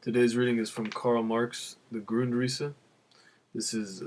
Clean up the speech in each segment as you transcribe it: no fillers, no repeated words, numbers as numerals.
Today's reading is from Karl Marx, the Grundrisse. This is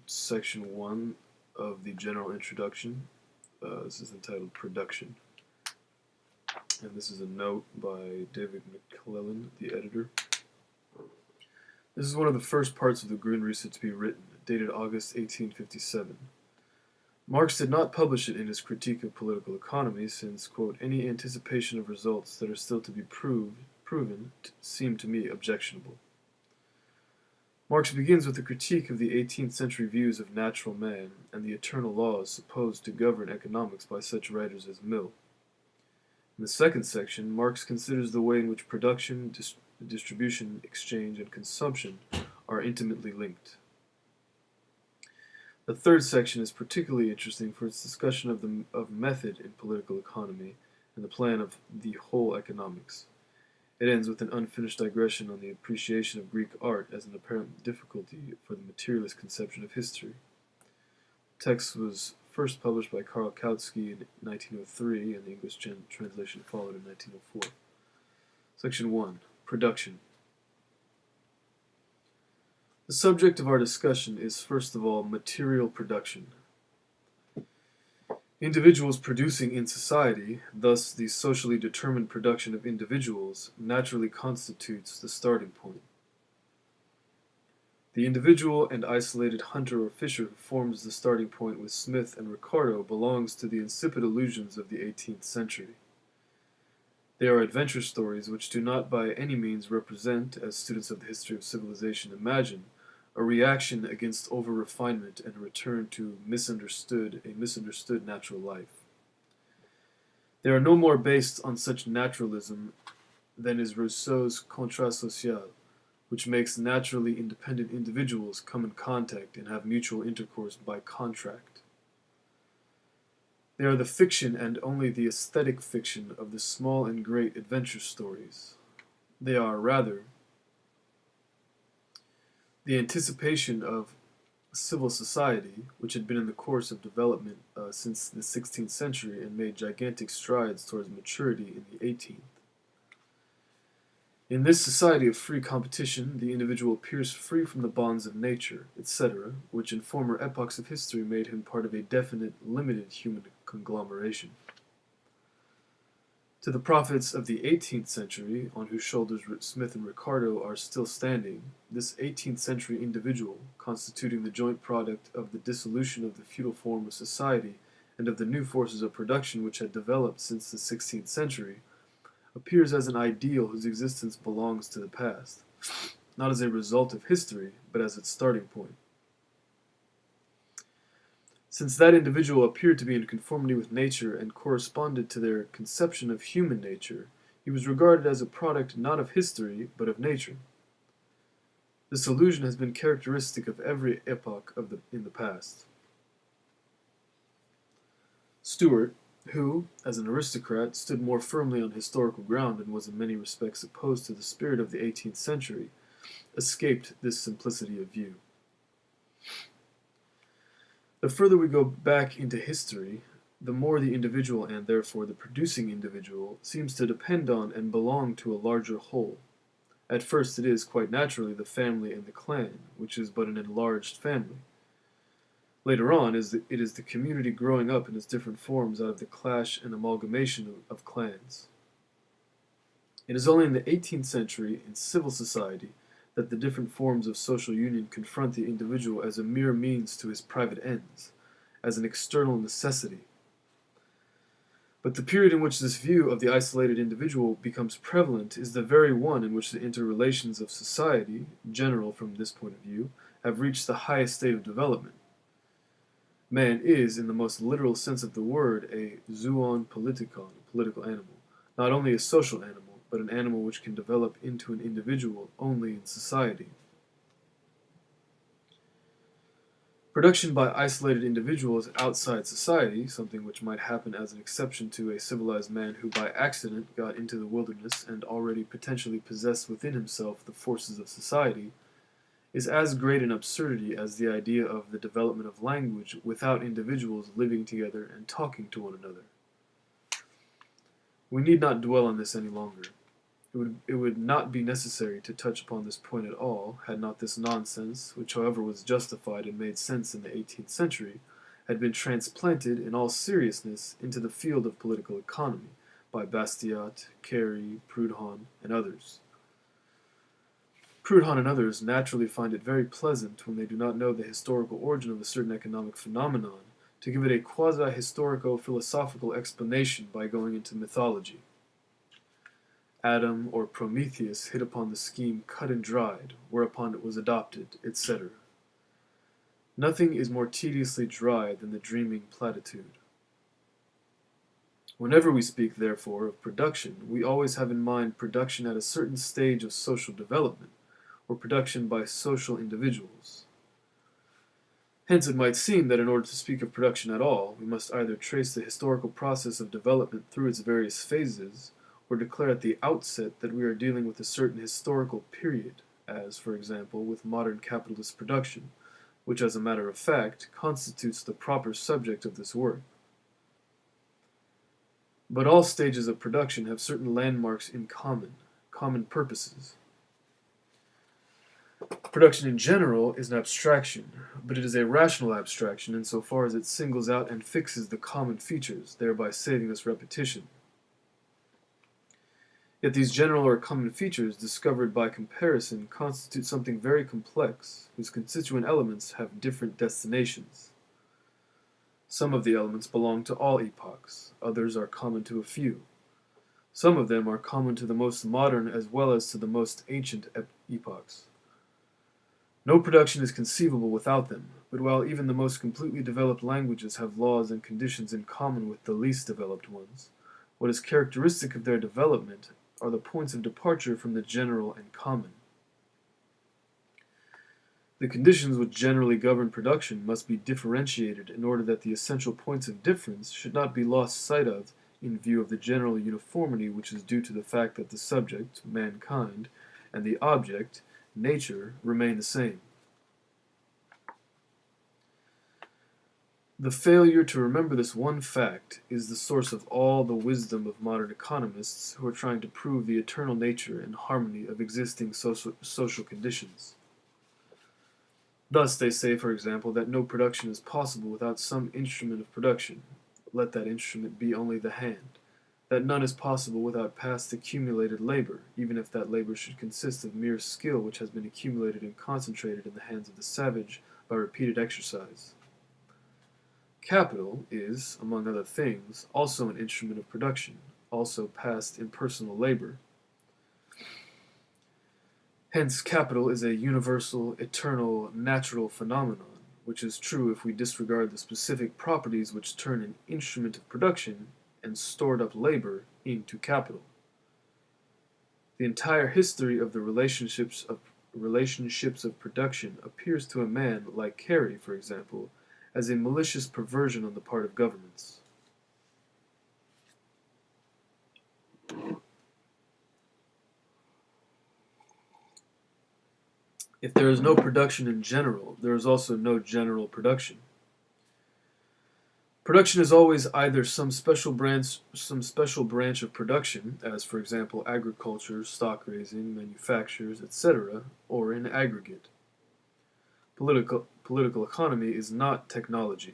section 1 of the general introduction. This is entitled Production. And this is a note by David McClellan, the editor. This is one of the first parts of the Grundrisse to be written, dated August 1857. Marx did not publish it in his critique of political economy since, quote, any anticipation of results that are still to be proven seemed to me objectionable. Marx begins with a critique of the 18th century views of natural man and the eternal laws supposed to govern economics by such writers as Mill. In the second section, Marx considers the way in which production, distribution, exchange, and consumption are intimately linked. The third section is particularly interesting for its discussion of method in political economy and the plan of the whole economics. It ends with an unfinished digression on the appreciation of Greek art as an apparent difficulty for the materialist conception of history. The text was first published by Karl Kautsky in 1903, and the English translation followed in 1904. Section 1. Production. The subject of our discussion is, first of all, material production. Individuals producing in society, thus the socially determined production of individuals, naturally constitutes the starting point. The individual and isolated hunter or fisher who forms the starting point with Smith and Ricardo belongs to the insipid illusions of the 18th century. They are adventure stories which do not by any means represent, as students of the history of civilization imagine, a reaction against over-refinement and a return to a misunderstood natural life. They are no more based on such naturalism than is Rousseau's contrat social, which makes naturally independent individuals come in contact and have mutual intercourse by contract. They are the fiction and only the aesthetic fiction of the small and great adventure stories. They are, rather, the anticipation of civil society, which had been in the course of development since the 16th century and made gigantic strides towards maturity in the 18th. In this society of free competition, the individual appears free from the bonds of nature, etc., which in former epochs of history made him part of a definite, limited human conglomeration. To the prophets of the 18th century, on whose shoulders Smith and Ricardo are still standing, this 18th century individual, constituting the joint product of the dissolution of the feudal form of society and of the new forces of production which had developed since the 16th century, appears as an ideal whose existence belongs to the past, not as a result of history, but as its starting point. Since that individual appeared to be in conformity with nature and corresponded to their conception of human nature, he was regarded as a product not of history, but of nature. This illusion has been characteristic of every epoch in the past. Stuart, who, as an aristocrat, stood more firmly on historical ground and was in many respects opposed to the spirit of the 18th century, escaped this simplicity of view. The further we go back into history, the more the individual, and therefore the producing individual, seems to depend on and belong to a larger whole. At first it is, quite naturally, the family and the clan, which is but an enlarged family. Later on, it is the community growing up in its different forms out of the clash and amalgamation of clans. It is only in the 18th century, in civil society, that the different forms of social union confront the individual as a mere means to his private ends, as an external necessity. But the period in which this view of the isolated individual becomes prevalent is the very one in which the interrelations of society, general from this point of view, have reached the highest state of development. Man is, in the most literal sense of the word, a zoon politikon, a political animal, not only a social animal, but an animal which can develop into an individual only in society. Production by isolated individuals outside society, something which might happen as an exception to a civilized man who by accident got into the wilderness and already potentially possessed within himself the forces of society, is as great an absurdity as the idea of the development of language without individuals living together and talking to one another. We need not dwell on this any longer. It would not be necessary to touch upon this point at all, had not this nonsense, which however was justified and made sense in the 18th century, had been transplanted in all seriousness into the field of political economy by Bastiat, Carey, Proudhon, and others. Proudhon and others naturally find it very pleasant, when they do not know the historical origin of a certain economic phenomenon, to give it a quasi-historico-philosophical explanation by going into mythology. Adam or Prometheus hit upon the scheme cut and dried, whereupon it was adopted, etc. Nothing is more tediously dry than the dreaming platitude. Whenever we speak, therefore, of production, we always have in mind production at a certain stage of social development, or production by social individuals. Hence it might seem that in order to speak of production at all, we must either trace the historical process of development through its various phases, or declare at the outset that we are dealing with a certain historical period, as, for example, with modern capitalist production, which, as a matter of fact, constitutes the proper subject of this work. But all stages of production have certain landmarks in common purposes. Production in general is an abstraction, but it is a rational abstraction insofar as it singles out and fixes the common features, thereby saving us repetition. Yet these general or common features, discovered by comparison, constitute something very complex, whose constituent elements have different destinations. Some of the elements belong to all epochs, others are common to a few. Some of them are common to the most modern as well as to the most ancient epochs. No production is conceivable without them, but while even the most completely developed languages have laws and conditions in common with the least developed ones, what is characteristic of their development are the points of departure from the general and common. The conditions which generally govern production must be differentiated in order that the essential points of difference should not be lost sight of in view of the general uniformity which is due to the fact that the subject, mankind, and the object, nature, remain the same. The failure to remember this one fact is the source of all the wisdom of modern economists who are trying to prove the eternal nature and harmony of existing social conditions. Thus they say, for example, that no production is possible without some instrument of production, let that instrument be only the hand, that none is possible without past accumulated labor, even if that labor should consist of mere skill which has been accumulated and concentrated in the hands of the savage by repeated exercise. Capital is, among other things, also an instrument of production, also past impersonal labor. Hence, capital is a universal, eternal, natural phenomenon, which is true if we disregard the specific properties which turn an instrument of production and stored up labor into capital. The entire history of the relationships of production appears to a man like Carey, for example, as a malicious perversion on the part of governments. If there is no production in general, there is also no general production. Production is always either some special branch of production, as for example agriculture, stock raising, manufactures, etc., or in aggregate. Political economy is not technology.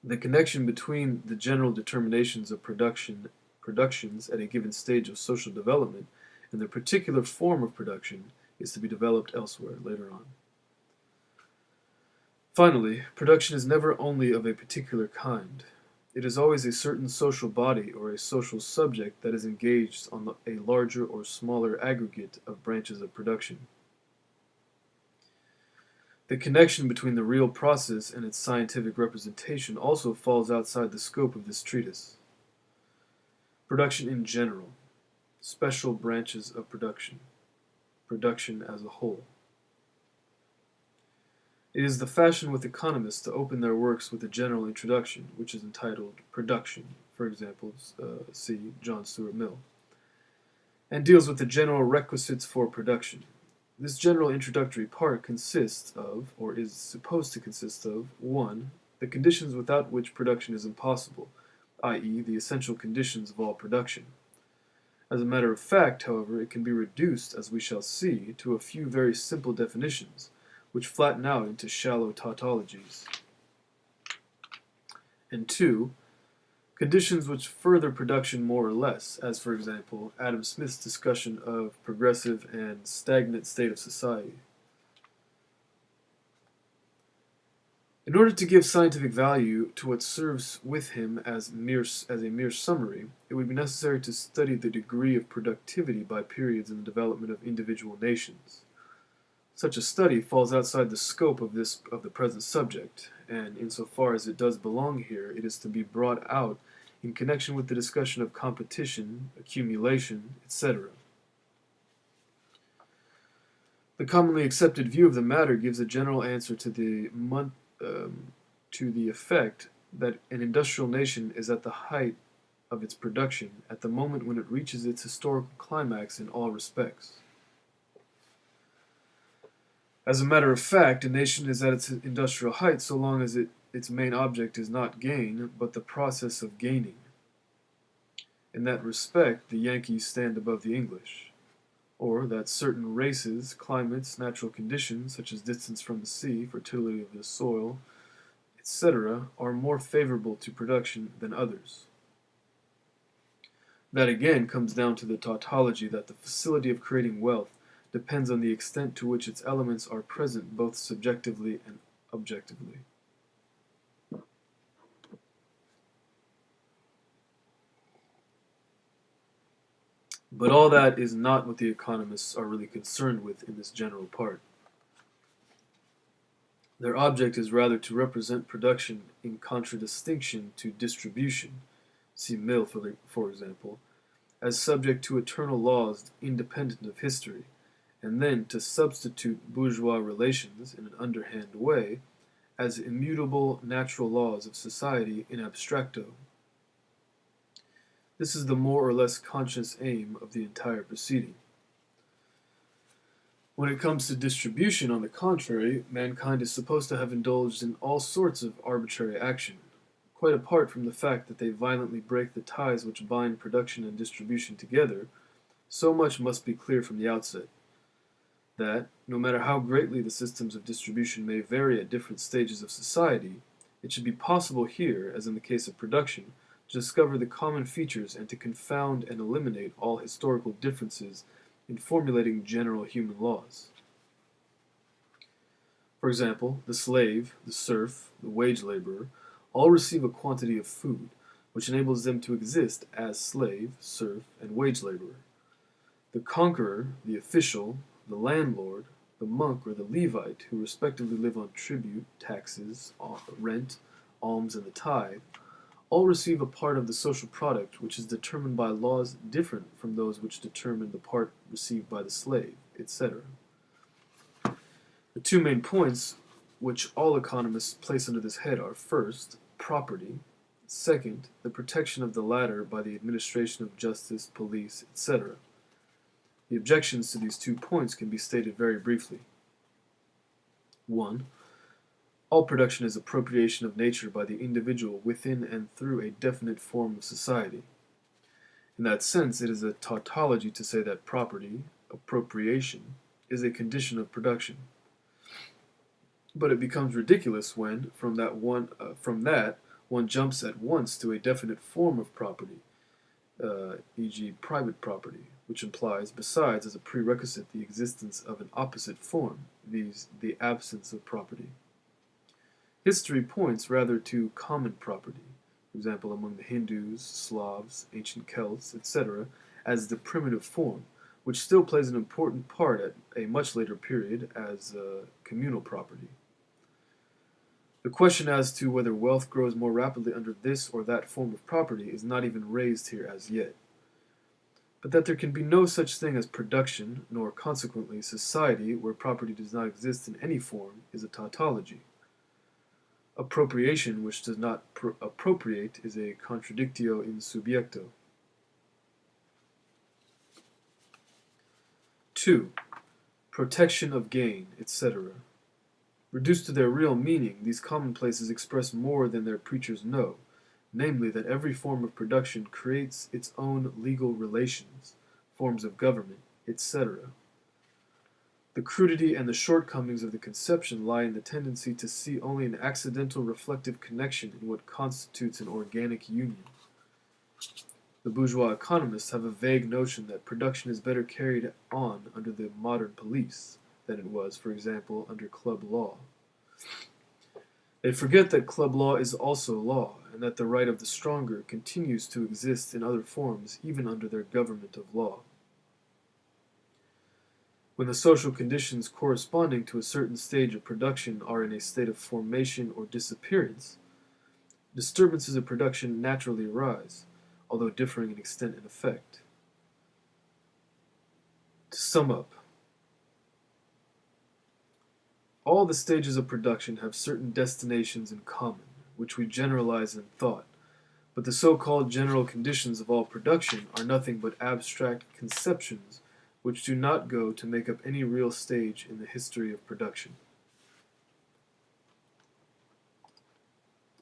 The connection between the general determinations of productions at a given stage of social development and the particular form of production is to be developed elsewhere later on. Finally, production is never only of a particular kind. It is always a certain social body or a social subject that is engaged on a larger or smaller aggregate of branches of production. The connection between the real process and its scientific representation also falls outside the scope of this treatise. Production in general, special branches of production, production as a whole. It is the fashion with economists to open their works with a general introduction, which is entitled Production, for example, see John Stuart Mill, and deals with the general requisites for production. This general introductory part consists of, or is supposed to consist of, 1. The conditions without which production is impossible, i.e., the essential conditions of all production, As a matter of fact, however, it can be reduced, as we shall see, to a few very simple definitions, which flatten out into shallow tautologies. And 2. Conditions which further production more or less, as for example, Adam Smith's discussion of progressive and stagnant state of society. In order to give scientific value to what serves with him as a mere summary, it would be necessary to study the degree of productivity by periods in the development of individual nations. Such a study falls outside the scope of the present subject, and insofar as it does belong here, it is to be brought out in connection with the discussion of competition, accumulation, etc. The commonly accepted view of the matter gives a general answer to the effect that an industrial nation is at the height of its production at the moment when it reaches its historical climax in all respects. As a matter of fact, a nation is at its industrial height so long as its main object is not gain, but the process of gaining. In that respect, the Yankees stand above the English, or that certain races, climates, natural conditions, such as distance from the sea, fertility of the soil, etc., are more favorable to production than others. That again comes down to the tautology that the facility of creating wealth depends on the extent to which its elements are present both subjectively and objectively. But all that is not what the economists are really concerned with in this general part. Their object is rather to represent production in contradistinction to distribution, see Mill for example, as subject to eternal laws independent of history, and then to substitute bourgeois relations, in an underhand way, as immutable natural laws of society in abstracto. This is the more or less conscious aim of the entire proceeding. When it comes to distribution, on the contrary, mankind is supposed to have indulged in all sorts of arbitrary action, quite apart from the fact that they violently break the ties which bind production and distribution together. So much must be clear from the outset, that, no matter how greatly the systems of distribution may vary at different stages of society, it should be possible here, as in the case of production, to discover the common features and to confound and eliminate all historical differences in formulating general human laws. For example, the slave, the serf, the wage laborer, all receive a quantity of food, which enables them to exist as slave, serf, and wage laborer. The conqueror, the official, the landlord, the monk, or the Levite, who respectively live on tribute, taxes, rent, alms, and the tithe, all receive a part of the social product which is determined by laws different from those which determine the part received by the slave, etc. The two main points which all economists place under this head are, first, property; second, the protection of the latter by the administration of justice, police, etc. The objections to these 2 points can be stated very briefly. 1. All production is appropriation of nature by the individual within and through a definite form of society. In that sense, it is a tautology to say that property, appropriation, is a condition of production. But it becomes ridiculous when, from that one jumps at once to a definite form of property, e.g., private property, which implies, besides, as a prerequisite, the existence of an opposite form, viz., the absence of property. History points rather to common property, for example, among the Hindus, Slavs, ancient Celts, etc., as the primitive form, which still plays an important part at a much later period as communal property. The question as to whether wealth grows more rapidly under this or that form of property is not even raised here as yet. But that there can be no such thing as production, nor consequently society where property does not exist in any form, is a tautology. Appropriation which does not appropriate is a contradictio in subjecto. 2. Protection of gain, etc. Reduced to their real meaning, these commonplaces express more than their preachers know, namely that every form of production creates its own legal relations, forms of government, etc. The crudity and the shortcomings of the conception lie in the tendency to see only an accidental reflective connection in what constitutes an organic union. The bourgeois economists have a vague notion that production is better carried on under the modern police than it was, for example, under club law. They forget that club law is also law, and that the right of the stronger continues to exist in other forms even under their government of law. When the social conditions corresponding to a certain stage of production are in a state of formation or disappearance, disturbances of production naturally arise, although differing in extent and effect. To sum up, all the stages of production have certain destinations in common, which we generalize in thought, but the so-called general conditions of all production are nothing but abstract conceptions which do not go to make up any real stage in the history of production.